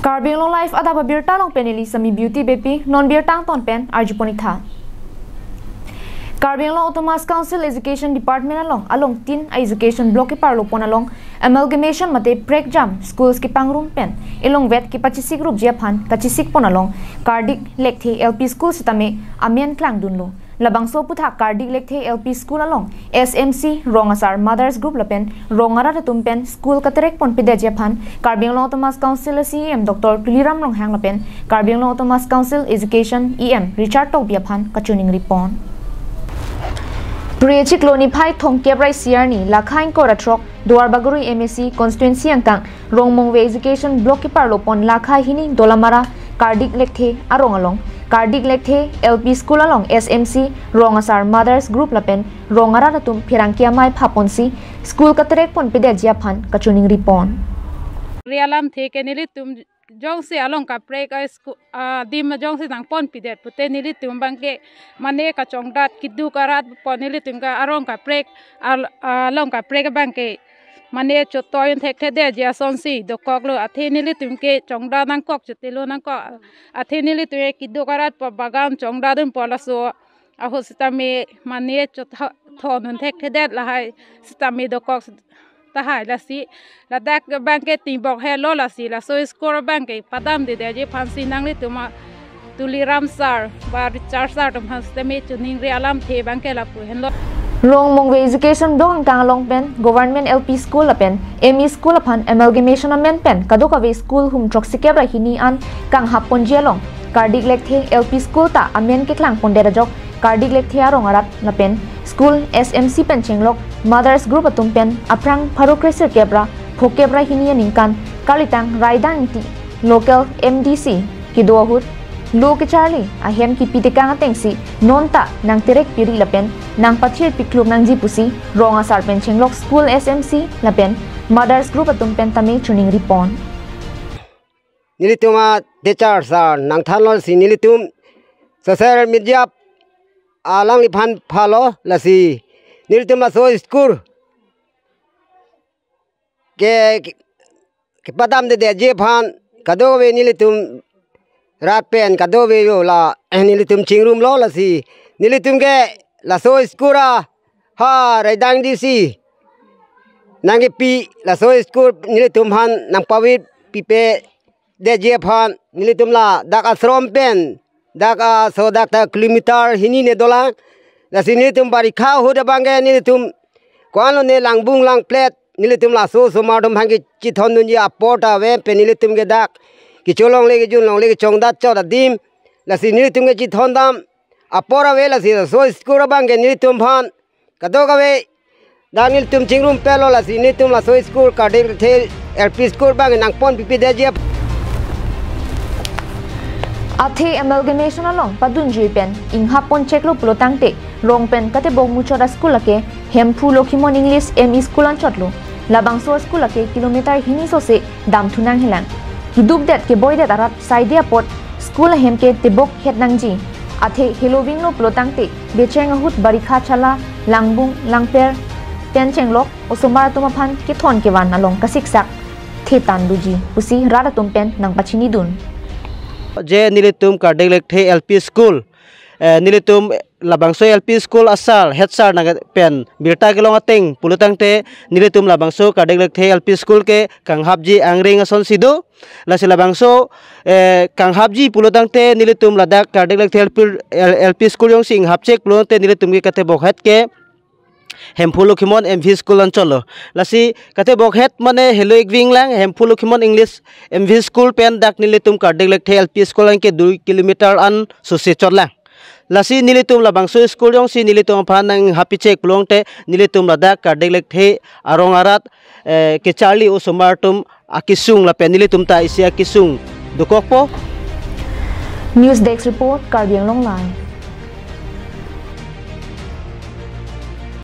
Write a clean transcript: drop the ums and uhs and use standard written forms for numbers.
Kardik long life ada babir talong penili sami beauty baby non bir tang ton pen arjuponitha. Kardik long Autonomous Council Education Department along tin education block ki parlo pon along amalgamation mate break jam schools ki pangrum pen ilong vet ki pachisik group japhan kachisik pon along Kardik lekthe LP school sitame amen klang dunlo. Labang so putha Kardik lekthe LP school along SMC Rong asar mothers group lapen Rong arat atum pen school katerek pon pide japhan Kardik long Autonomous Council CM Dr. Tuliram Rong hang lapen Kardik long Autonomous Council Education EM Richard Tok biaphan kachuning ripon Priechik loni phai thong kebrai siarni lakhain ko ratrok duar baguri MSc constituency angkang Rong mongwe education block ki parlo pon lakhai hini dolamara Kardik lekthe arong along Kardik lekthe LP school along SMC Rong asar mothers group lapen Rong arat atum phirangkia mai phaponsi school katerek pon pide jiaphan kachuning ripon rialam the kenili tum jong se along ka break dim jong se nang pon pide pute nili tum bangke mane ka chongdat kidu karat ponili tum ka arong ka break along ka break bangke mane chotoyon thek de ja sonsi do koklo athenili tumke chongda nang kok chotelo nang ko athenili tuye kidu karat pa bagam chongda dum polaso aho sitame mane chot thonun thek de lahai sitame do kok tahai lasi ladak banke timbok hello lasi la so score banke padam de je phansi nangli tuma tuliram sar ba richard sar tum hastame chuning re alam the banke la pu hello Rong mongwe education block kang long pen government LP school lapen ME school upon amalgamation amen pen kadokawe school hum troxikebra hini an kang hapon jelong Kardik lekthe LP school ta amen ke klang pondera jok Kardik lekthe arong arat lapen school SMC pen chenglok mothers group atum pen aprang pharokreser kebra phokebra hini ningkan kalitang raidang ti local MDC kidohut lo ke charlie ahem ki pitikang atengsi nonta nang terek piri lapen nang pathir piklub nang jipusi Rong asar pen chenglok school SMC lapen mothers group atum pen tame chuning ripon nilituma teacher sar nang thanol si nilitum social media alang liphan phalo lasi nilitum la so school ke padam de je phan kadowe nilitum rapen kadowe yo la nilitum chingrum lo la si nilitum ke la so skura ha raidang di si nangi pi la so skur nilitum han nang pawit pipe de je phan nilitum la dak asrom pen dak so dak ta kilometer hini ne dolang la si nilitum bari kha ho da bange nilitum kwano ne langbung lang plate nilitum la so madum hangi chithon nun ya pota we pe nilitum ge dak ki cholong le ge jun long le ge chongdat choda dim la si nilitum ge chithon dam apora we la si so skura bange nilitum phan kadoga we danil tum chingrum pelo la si nilitum la so skur Kardik the LP school bange nang pon pipi de je athe amalgamation along padunji pen ing hapon cheklo plotangte Rong pen kate bong muchora school ake hemphu lokhimon English ME school an chotlo labang so school ake kilometer hini so se dam thunang helang hiduk det ke boy det arat saidia pot school hemke tebok het nangji athe Halloween lo plotangte becheng ahut barikha chala langbung langper pen chenglok osomar tumaphan ke thon ke wan along kasiksak the tanduji pusi rara tumpen nang pachini dun je nilitum Kardik lekthe LP school nilitum labangso LP school asal headsar na pen birta kelong ateng pulutangte nilitum labangso Kardik lekthe LP school ke kanghabji angring ason sido lasi labangso kanghabji pulutangte nilitum ladak Kardik lekthe LP school yong sing hapchek pulutangte nilitum ke kate bokhat ke hemphulo khimon MV school ancholo lasi kate bokhet mane hello igwing lang hemphulo khimon English MV school pen dak nilitum Kardik lekthe LP school an ke 2 kilometer an susi chorlang lasi nilitum labangso school yong si nilitum phan nang hapichek plongte nilitum ladak Kardik lekthe arong arat ke charlie usumartum akisung la pen nilitum ta isia kisung dukokpo news desk report Kardik long line